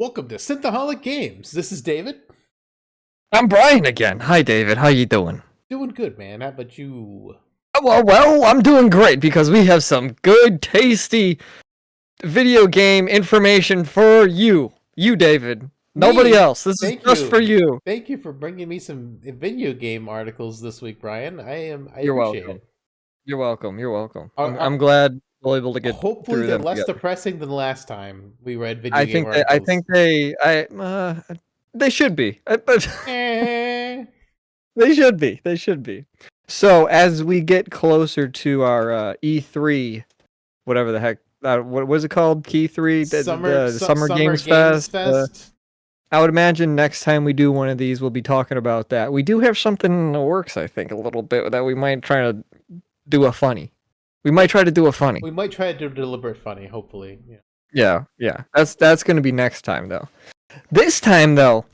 Welcome to Synthaholic Games. This is David. I'm Brian again. Hi, David. How you doing? Doing good, man. How about you? Well, I'm doing great because we have some good, tasty video game information for you. You, David. Nobody Me? else. This is Thank just you. for you. Thank you for bringing me some video game articles this week, Brian. I You're appreciate welcome. it. You're welcome. You're welcome. Are- I'm glad we're able to get Hopefully, through they're them less together. depressing than last time we read video I game think articles. they should be. But Eh. they should be. They should be. So as we get closer to our E3, whatever the heck, what was it called? Key 3, the Summer Games Fest. I would imagine next time we do one of these, we'll be talking about that. We do have something in the works, I think, a little bit that we might try to do a funny. We might try to do a funny. We might try to do a deliberate funny, hopefully. Yeah. Yeah. That's going to be next time, though. This time, though,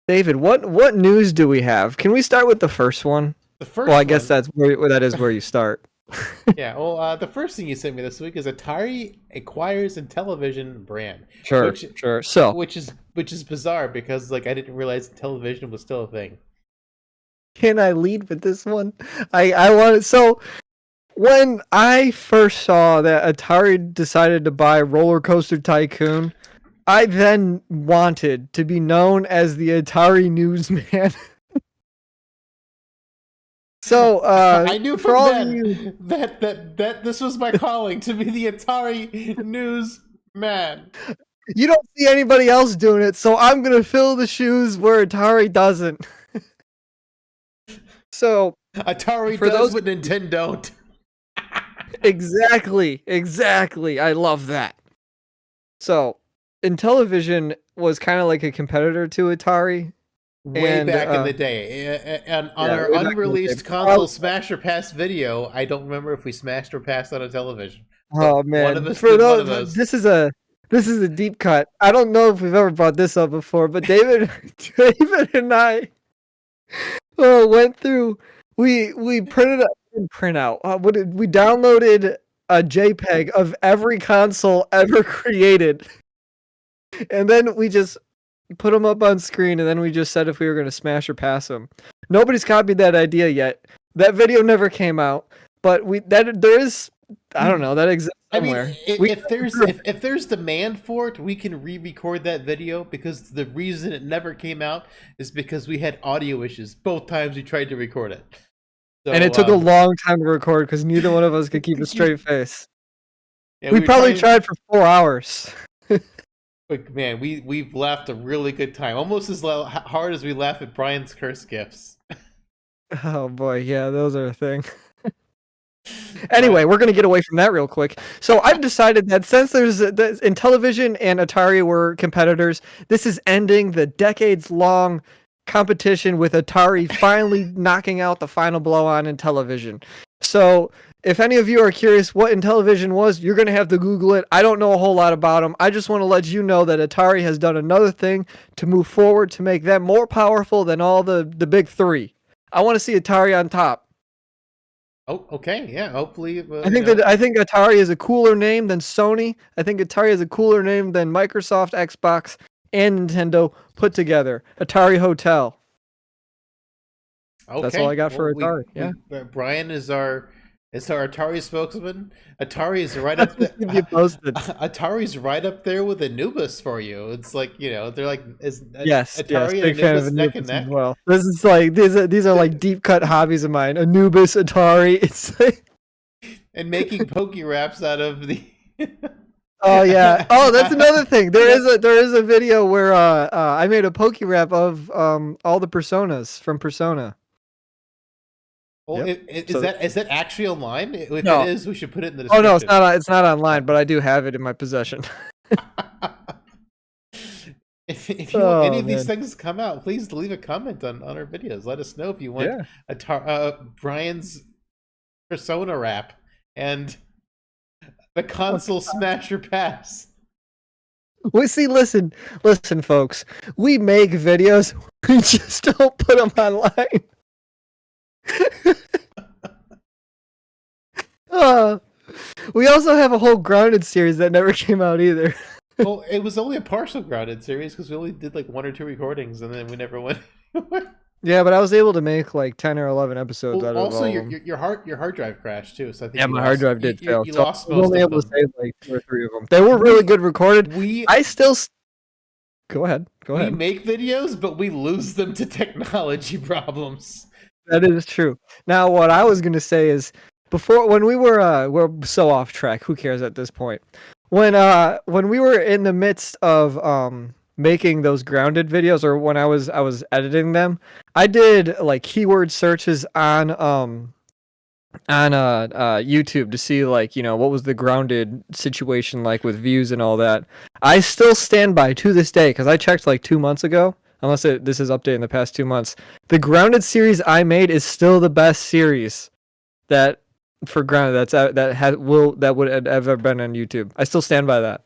David, what news do we have? Can we start with the first one? The first Well, I guess that is where you start. Yeah, well, the first thing you sent me this week is Atari acquires Intellivision brand. Sure. So, which is bizarre because I didn't realize television was still a thing. can I lead with this one? I wanted so. When I first saw that Atari decided to buy Roller Coaster Tycoon, I then wanted to be known as the Atari newsman. So, I knew for from all then of you, that this was my calling to be the Atari news man. you don't see anybody else doing it, so I'm gonna fill the shoes where Atari doesn't. So, Atari for does those what Nintendo don't. exactly. I love that. So, Intellivision was kind of like a competitor to Atari. Way And, back in the day, and on yeah, our way back in the day. unreleased console smash or pass video, I don't remember if we smashed or passed on a television. Oh man, one of us for did one of those. this is a deep cut. I don't know if we've ever brought this up before, but David and I went through. We printed out we downloaded a JPEG of every console ever created, and then we just put them up on screen, and then we just said if we were going to smash or pass them. Nobody's copied that idea yet. That video never came out, but there is, I don't know, that exists somewhere. I mean, if there's demand for it, we can re-record that video, because the reason it never came out is because we had audio issues both times we tried to record it. So, and it took a long time to record because neither one of us could keep a straight face. Yeah, we probably tried for 4 hours. But man, we've laughed a really good time, almost as hard as we laugh at Brian's curse gifts. Oh boy, yeah, those are a thing. Anyway, we're going to get away from that real quick. So I've decided that since Intellivision and Atari were competitors, this is ending the decades-long competition with Atari finally knocking out the final blow on Intellivision. So if any of you are curious what Intellivision was, you're going to have to Google it. I don't know a whole lot about them. I just want to let you know that Atari has done another thing to move forward to make them more powerful than all the big three. I want to see Atari on top. Oh, okay, yeah. Hopefully, I think Atari is a cooler name than Sony. I think Atari is a cooler name than Microsoft, Xbox, and Nintendo put together. Atari Hotel. Okay. That's all I got for Atari. Yeah. Brian is our Atari spokesman. Atari is right up there. Atari's right up there with Anubis for you. It's they're like Atari big fan of neck and Anubis neck. as well. This is like these are like deep cut hobbies of mine. Anubis, Atari. It's like and making Poke Raps out of the. Oh yeah. Oh, that's another thing. There is a video where I made a Poke Rap of all the personas from Persona. Well, Yep. Is that actually online? If No. it is, we should put it in the description. Oh no, it's not online, but I do have it in my possession. If you want any of these things to come out, please leave a comment on our videos. Let us know if you want Brian's Persona rap and the console smasher pass. We see. Listen, folks. We make videos. We just don't put them online. We also have a whole Grounded series that never came out either. Well, it was only a partial grounded series because we only did like 1 or 2 recordings, and then we never went anywhere. Yeah, but I was able to make like 10 or 11 episodes Well, out of also all of them. your hard drive crashed too, so I think Yeah, my hard drive did fail, you so I lost was most only of able to them. save like 2 or 3 of them. They were really We good recorded. we I still go ahead. Go we ahead. make videos, but we lose them to technology problems. That is true. Now, what I was gonna say is, before when we're so off track. Who cares at this point? When we were in the midst of making those grounded videos, or when I was editing them, I did like keyword searches on YouTube to see like what was the grounded situation like with views and all that. I still stand by to this day because I checked like 2 months ago. This is updated in the past 2 months. The grounded series I made is still the best series that for grounded that would have ever been on YouTube. I still stand by that.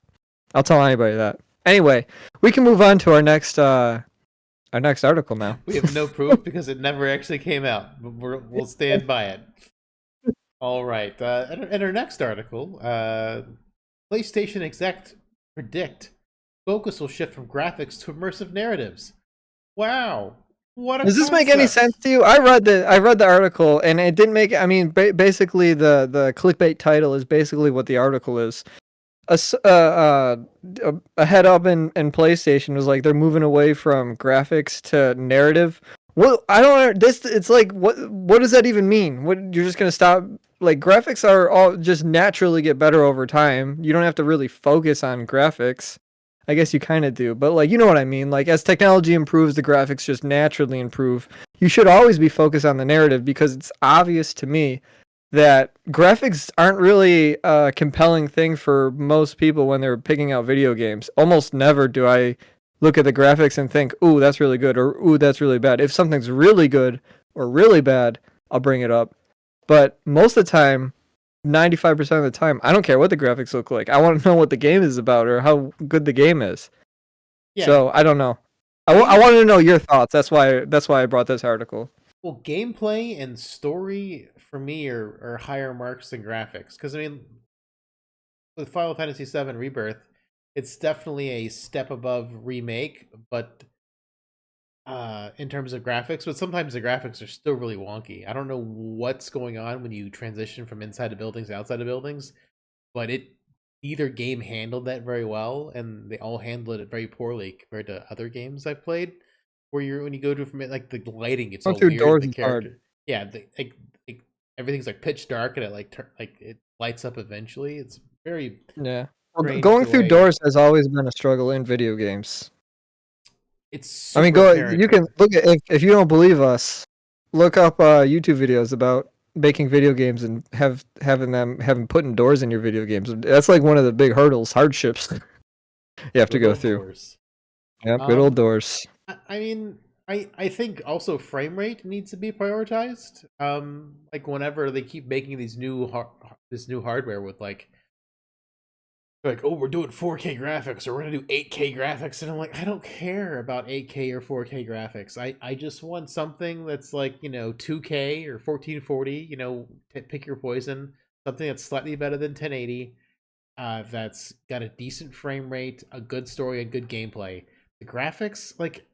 I'll tell anybody that. Anyway, we can move on to our next article now. We have no proof because it never actually came out, but we'll stand by it. All right. In our next article, PlayStation exec predict focus will shift from graphics to immersive narratives. Wow, what a Does this make any sense concept! to you? I read the article and it didn't make. I mean, basically the clickbait title is basically what the article is. A head up in PlayStation was like they're moving away from graphics to narrative. Well, I don't. This it's like what does that even mean? What you're just gonna stop? Like graphics are all just naturally get better over time. You don't have to really focus on graphics. I guess you kind of do, but like you know what I mean. Like as technology improves, the graphics just naturally improve. You should always be focused on the narrative because it's obvious to me that graphics aren't really a compelling thing for most people when they're picking out video games. Almost never do I look at the graphics and think, "Ooh, that's really good," or "Ooh, that's really bad." If something's really good or really bad, I'll bring it up. But most of the time, 95% of the time, I don't care what the graphics look like. I want to know what the game is about or how good the game is. Yeah, So I don't know. I game. wanted to know your thoughts. That's why I brought this article. Well, gameplay and story for me are higher marks than graphics because I mean, with Final Fantasy VII Rebirth, it's definitely a step above remake, but in terms of graphics, but sometimes the graphics are still really wonky. I don't know what's going on when you transition from inside of buildings to outside of buildings, but either game handled that very well, and they all handled it very poorly compared to other games I've played. Where when you go to from it, like the lighting, it's Going all through weird, and doors the is hard. character, yeah, like everything's like pitch dark, and it like it lights up eventually. It's very Yeah. Well, strange going the through way doors has always been a struggle in video games. it's I mean, super go. apparent. You can look at if you don't believe us, look up YouTube videos about making video games and having putting doors in your video games. That's like one of the big hurdles, hardships you have to Good go old through. doors. Yep, good old Um, doors. I mean, I think also frame rate needs to be prioritized. Like whenever they keep making these this new hardware with like oh we're doing 4K graphics or we're gonna do 8K graphics, and I'm like I don't care about 8K or 4K graphics. I just want something that's like 2K or 1440. Pick your poison. Something that's slightly better than 1080. That's got a decent frame rate, a good story, and good gameplay. The graphics, like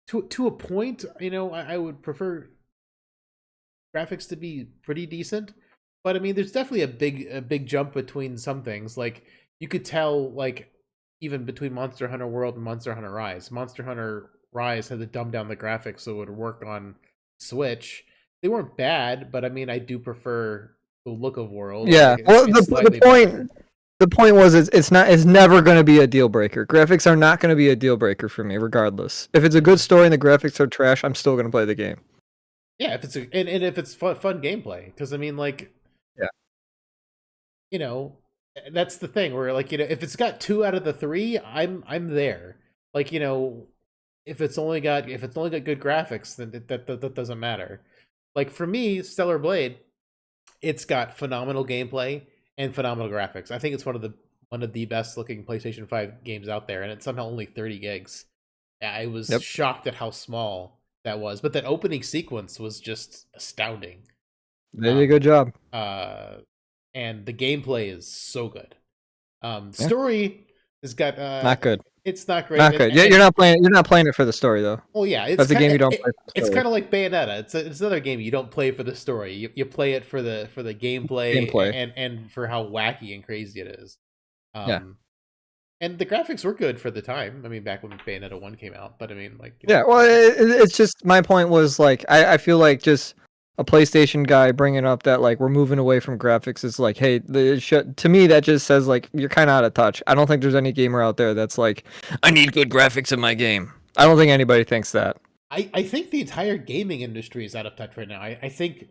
to a point, I would prefer graphics to be pretty decent. But I mean, there's definitely a big jump between some things. Like you could tell, like even between Monster Hunter World and Monster Hunter Rise. Monster Hunter Rise had to dumb down the graphics so it would work on Switch. They weren't bad, but I mean, I do prefer the look of World. Yeah. Like Well, it's the slightly better. point the point was it's never going to be a deal breaker. Graphics are not going to be a deal breaker for me, regardless. If it's a good Mhm. story and the graphics are trash, I'm still going to play the game. Yeah, if and if it's fun gameplay, because I mean, like Yeah. you know, that's the thing where like if it's got 2 out of the 3, I'm there. Like if it's only got good graphics, then that doesn't matter. Like for me, Stellar Blade, it's got phenomenal gameplay and phenomenal graphics. I think it's one of the best looking PlayStation 5 games out there, and it's somehow only 30 gigs. I was Yep. shocked at how small that was, but that opening sequence was just astounding. They did a Um, good job. uh, and the gameplay is so good. Story has got Not good. it's not great. Not good. Yeah, you're not playing. You're not playing it for the story though. Well, yeah, That's a game you don't play for the it's story. kind of like Bayonetta. It's another game you don't play for the story. You play it for the gameplay, and for how wacky and crazy it is. Yeah. And the graphics were good for the time. I mean, back when Bayonetta 1 came out. But I mean, like, yeah. Well, it's just my point was like I feel like just a PlayStation guy bringing up that like we're moving away from graphics is like, hey, to me that just says like you're kind of out of touch. I don't think there's any gamer out there that's like, I need good graphics in my game. I don't think anybody thinks that. I think the entire gaming industry is out of touch right now. I think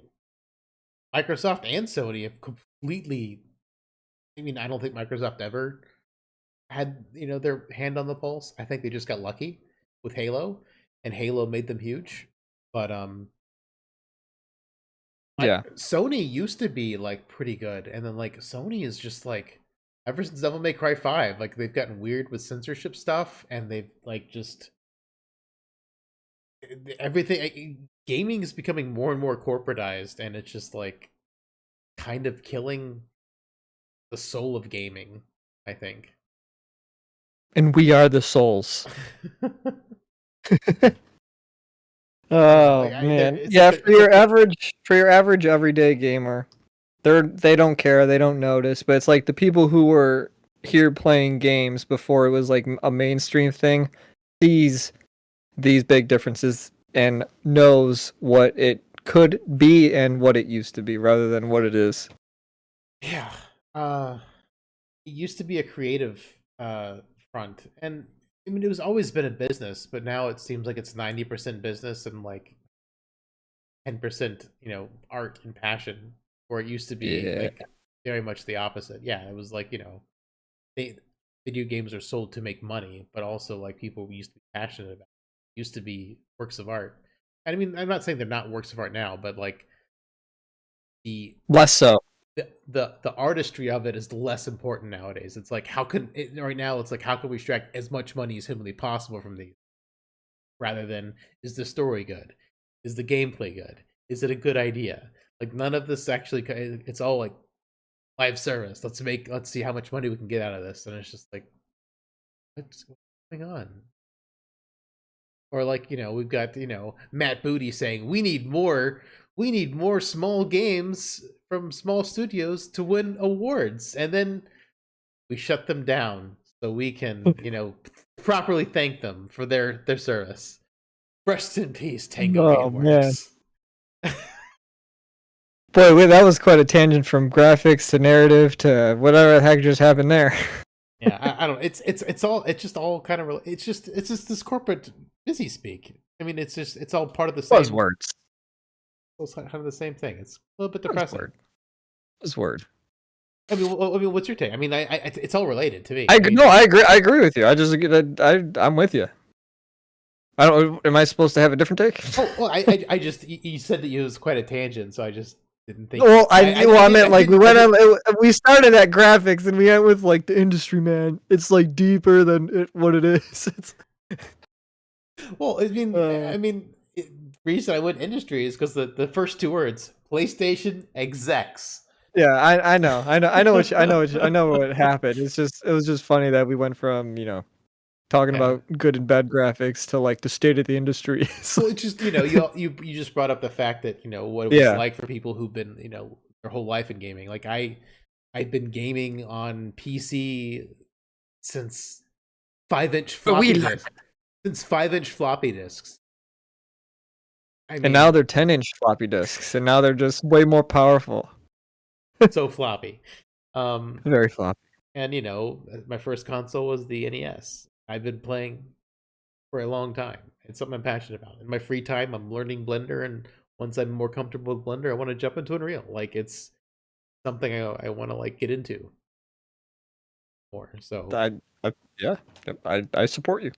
Microsoft and Sony have completely. I mean, I don't think Microsoft ever had their hand on the pulse. I think they just got lucky with Halo, and Halo made them huge. But yeah, Sony used to be like pretty good, and then like Sony is just like ever since Devil May Cry 5, like they've gotten weird with censorship stuff, and they've like just everything. Gaming is becoming more and more corporatized, and it's just like kind of killing the soul of gaming, I think. And we are the souls. Oh man, yeah. For your average everyday gamer, they don't care, they don't notice. But it's like the people who were here playing games before it was like a mainstream thing, these big differences and knows what it could be and what it used to be rather than what it is. Yeah, it used to be a creative front, and I mean it was always been a business, but now it seems like it's 90% business and like 10% art and passion, where it used to be like very much the opposite. Yeah, it was like video games are sold to make money, but also like people used to be passionate about it. Used to be works of art. And I mean, I'm not saying they're not works of art now, but like the less so. The artistry of it is less important nowadays. It's like right now it's like how can we extract as much money as humanly possible from these, rather than is the story good, is the gameplay good, is it a good idea? Like none of this actually. It's all like live service. Let's see how much money we can get out of this, and it's just like what's going on? Or like we've got Matt Booty saying we need more small games from small studios to win awards, and then we shut them down so we can properly thank them for their service. Rest in peace, Tango Gameworks. Boy, wait, that was quite a tangent from graphics to narrative to whatever the heck just happened there. Yeah, I don't. It's just all kind of. It's just this corporate busy speak. I mean, it's all part of the same buzzwords. It's kind of the same thing. It's a little bit depressing. Buzzword. I mean, what's your take? I mean, it's all related to me. I agree with you. I'm with you. I don't. Am I supposed to have a different take? Oh, well, I just you said that it was quite a tangent, so I just didn't think. Well, I meant like we started at graphics and we went with like the industry, man. It's like deeper than what it is. Well, I mean, the reason I went industry is because the first two words, PlayStation execs. Yeah, I know what happened. It was just funny that we went from talking about good and bad graphics to like the state of the industry. So it's just you just brought up the fact that what it was like for people who've been their whole life in gaming. Like I've been gaming on PC since 5-inch floppy disks. Since 5-inch floppy disks. And now they're 10-inch floppy disks, and now they're just way more powerful. So floppy. Very floppy. And my first console was the NES. I've been playing for a long time. It's something I'm passionate about. In my free time, I'm learning Blender, and once I'm more comfortable with Blender, I want to jump into Unreal. Like it's something I want to like get into more. So I support you.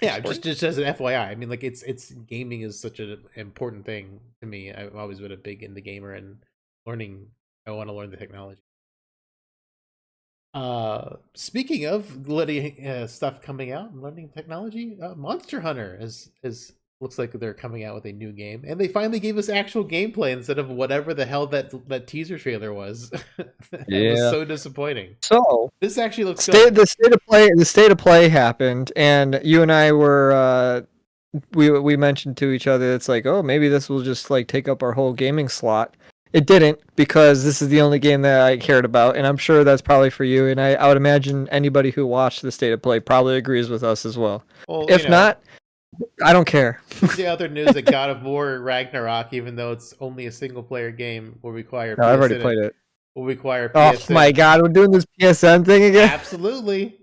Yeah, just as an FYI, I mean, like it's gaming is such an important thing to me. I've always been a big indie gamer and learning. I want to learn the technology. Speaking of stuff coming out and learning technology, Monster Hunter has looks like they're coming out with a new game, and they finally gave us actual gameplay instead of whatever the hell that teaser trailer was. That was Yeah. so disappointing. So This actually looks good. The state of play happened, and you and I were we mentioned to each other, it's like, oh, maybe this will just like take up our whole gaming slot. It didn't, because this is the only game that I cared about, and I'm sure that's probably for you. And I would imagine anybody who watched the state of play probably agrees with us as well. Well, If not, I don't care. The other news that God of War Ragnarok, even though it's only a single player game, will require No, I've already played it. Will require PSN. Oh my god, we're doing this PSN thing again? Absolutely.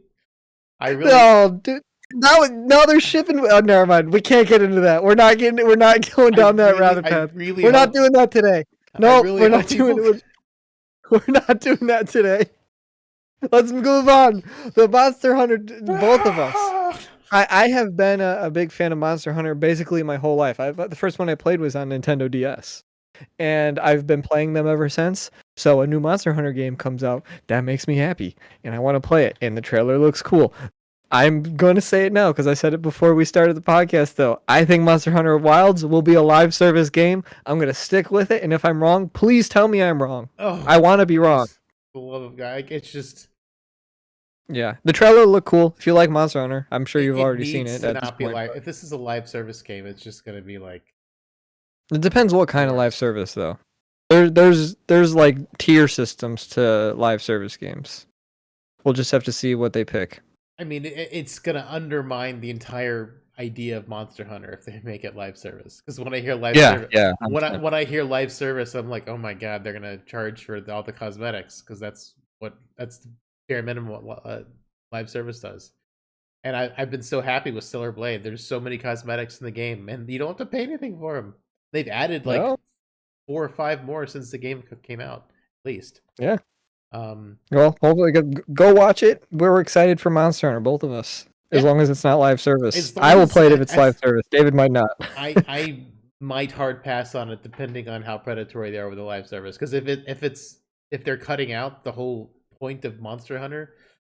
I really. No, dude. Now they're shipping. Oh, never mind. We can't get into that. We're not going down that rabbit path. We're not doing that today. No, we're not doing it. We're not doing that today. Let's move on. The Monster Hunter, both of us. I have been a big fan of Monster Hunter basically my whole life. The first one I played was on Nintendo DS, and I've been playing them ever since. So a new Monster Hunter game comes out, that makes me happy, and I want to play it. And the trailer looks cool. I'm going to say it now because I said it before we started the podcast, though. I think Monster Hunter Wilds will be a live service game. I'm going to stick with it, and if I'm wrong, please tell me I'm wrong. Oh, I want to be wrong. The love of God, it's just. Yeah, the trailer looked cool. If you like Monster Hunter, I'm sure you've already seen it. At this point, if this is a live service game, it's just going to be like. It depends what kind of live service, though. There's like tier systems to live service games. We'll just have to see what they pick. I mean, it's gonna undermine the entire idea of Monster Hunter if they make it live service. Because when I hear live service, when I hear live service, I'm like, oh my god, they're gonna charge for all the cosmetics because that's the bare minimum what live service does. And I've been so happy with Stellar Blade. There's so many cosmetics in the game, and you don't have to pay anything for them. They've added like 4 or 5 more since the game came out, at least. Yeah. Well, hopefully go watch it. We're excited for Monster Hunter, both of us. As long as it's not live service. I will play it if it's live service. David might not. I might hard pass on it depending on how predatory they are with the live service. Because if they're cutting out the whole point of Monster Hunter,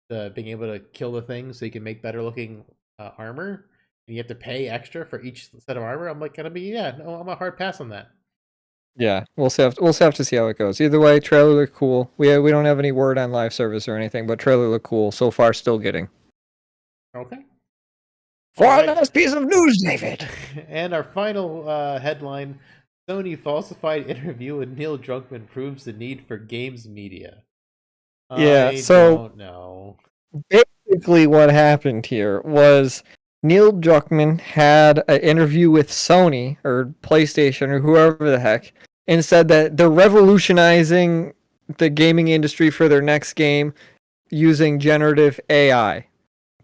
being able to kill the things so you can make better looking armor, and you have to pay extra for each set of armor, I'm like I'm a hard pass on that. Yeah, we'll have to see how it goes. Either way, trailer looked cool. We don't have any word on live service or anything, but trailer looked cool. So far, still getting. Okay. One last piece of news, David. And our final headline: Sony falsified interview with Neil Druckmann proves the need for games media. Yeah, I don't know. Basically, what happened here was Neil Druckmann had an interview with Sony or PlayStation or whoever the heck, and said that they're revolutionizing the gaming industry for their next game using generative AI.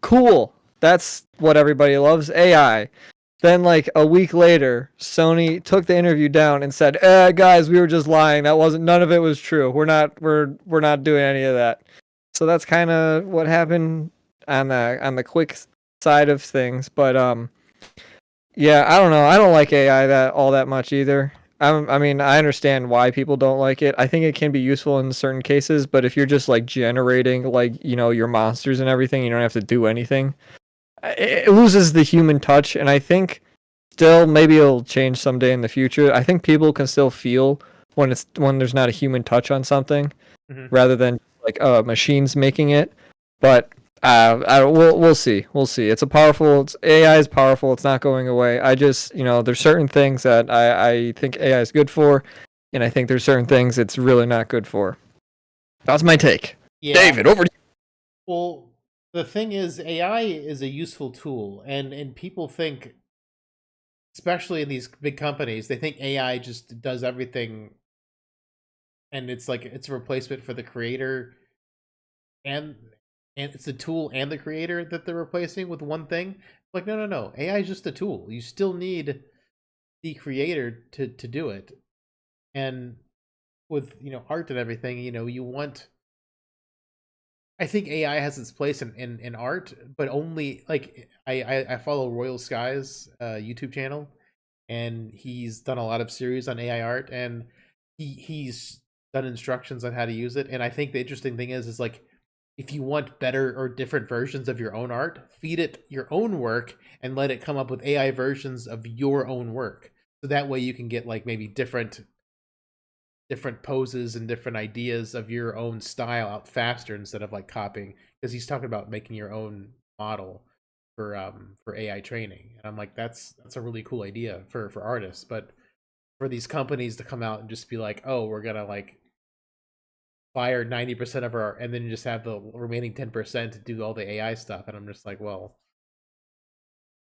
Cool. That's what everybody loves, AI. Then, like a week later, Sony took the interview down and said, guys, we were just lying. None of it was true. We're not doing any of that. So that's kind of what happened on the quick side of things. But yeah, I don't know. I don't like AI all that much either. I mean, I understand why people don't like it. I think it can be useful in certain cases, but if you're just like generating like, your monsters and everything, you don't have to do anything. It loses the human touch, and I think still maybe it'll change someday in the future. I think people can still feel when there's not a human touch on something, rather than like machines making it. But we'll see. We'll see. AI is powerful. It's not going away. I just there's certain things that I think AI is good for, and I think there's certain things it's really not good for. That's my take. Yeah. David, over to you. Well, the thing is, AI is a useful tool, and people think, especially in these big companies, they think AI just does everything, and it's like it's a replacement for the creator, and it's the tool and the creator that they're replacing with one thing. Like, no. AI is just a tool. You still need the creator to do it, and with art and everything, you want. I think AI has its place in art, but only like I follow Royal Skies YouTube channel, and he's done a lot of series on AI art, and he's done instructions on how to use it. And I think the interesting thing is like if you want better or different versions of your own art, feed it your own work and let it come up with AI versions of your own work. So that way you can get like maybe different poses and different ideas of your own style out faster instead of like copying, because he's talking about making your own model for AI training. And I'm like, that's a really cool idea for artists, but for these companies to come out and just be like, oh, we're gonna like fire 90% of our, and then just have the remaining 10% to do all the AI stuff, and I'm just like, well,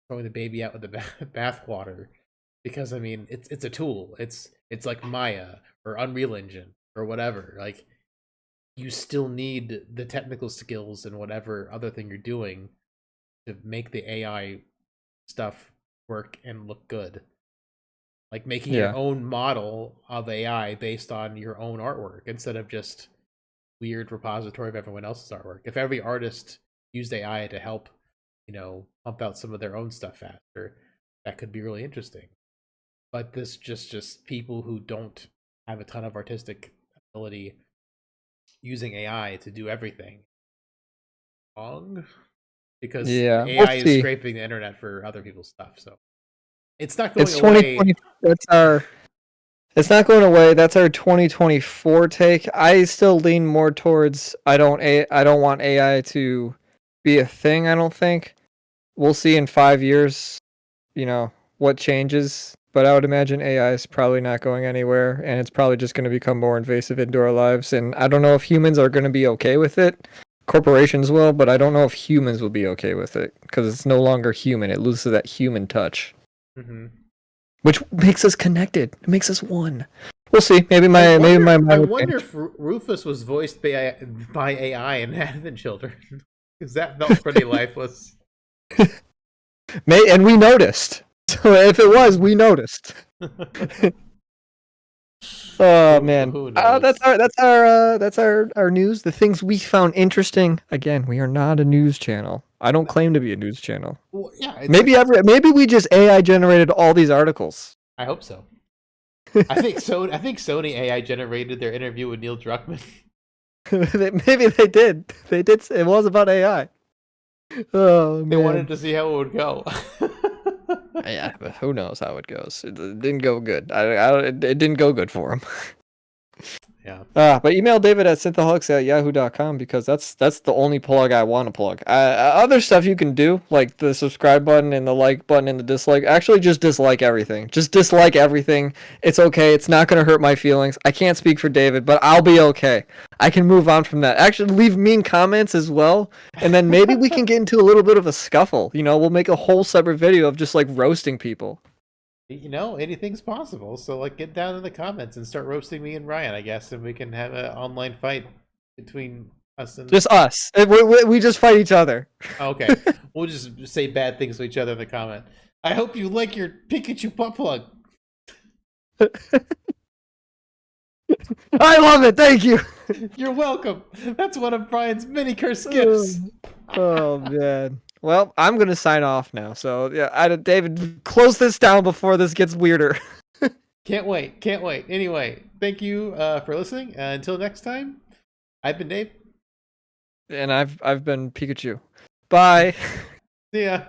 throwing the baby out with the bathwater, because I mean, it's a tool. It's like Maya or Unreal Engine or whatever. Like, you still need the technical skills and whatever other thing you're doing to make the AI stuff work and look good. Like making your own model of AI based on your own artwork instead of just weird repository of everyone else's artwork. If every artist used AI to help, pump out some of their own stuff faster, that could be really interesting. But this just people who don't have a ton of artistic ability using AI to do everything wrong, because AI is scraping the internet for other people's stuff. So it's not going away. 2020. It's not going away. That's our 2024 take. I still lean more towards I don't want AI to be a thing. I don't think. We'll see in 5 years, what changes. But I would imagine AI is probably not going anywhere, and it's probably just going to become more invasive into our lives. And I don't know if humans are going to be okay with it. Corporations will, but I don't know if humans will be okay with it, because it's no longer human. It loses that human touch. Mm-hmm. Which makes us connected. It makes us one. We'll see. Maybe I wonder if Rufus was voiced by AI and Advent Children, because that felt pretty lifeless. And we noticed. So if it was, we noticed. Oh man, that's our news. The things we found interesting. Again, we are not a news channel. I don't claim to be a news channel. Well, yeah. Maybe we just AI generated all these articles. I hope so. I think Sony AI generated their interview with Neil Druckmann. Maybe they did. They did. It was about AI. Oh man. They wanted to see how it would go. Yeah, but who knows how it goes? It didn't go good. It didn't go good for him. Yeah. But email David at synthaholics@yahoo.com, because that's the only plug I want to plug. Other stuff you can do, like the subscribe button and the like button and the dislike. Actually, just dislike everything. Just dislike everything. It's okay. It's not going to hurt my feelings. I can't speak for David, but I'll be okay. I can move on from that. Actually, leave mean comments as well, and then maybe we can get into a little bit of a scuffle. We'll make a whole separate video of just like roasting people. Anything's possible. So like, get down in the comments and start roasting me and Ryan, I guess, and we can have an online fight between us and just us. We just fight each other. Okay, we'll just say bad things to each other in the comment. I hope you like your Pikachu butt plug. I love it. Thank you. You're welcome. That's one of Brian's many cursed gifts. Oh man. Well, I'm going to sign off now. So, yeah, David, close this down before this gets weirder. Can't wait. Anyway, thank you for listening. Until next time, I've been Dave. And I've been Pikachu. Bye. See ya.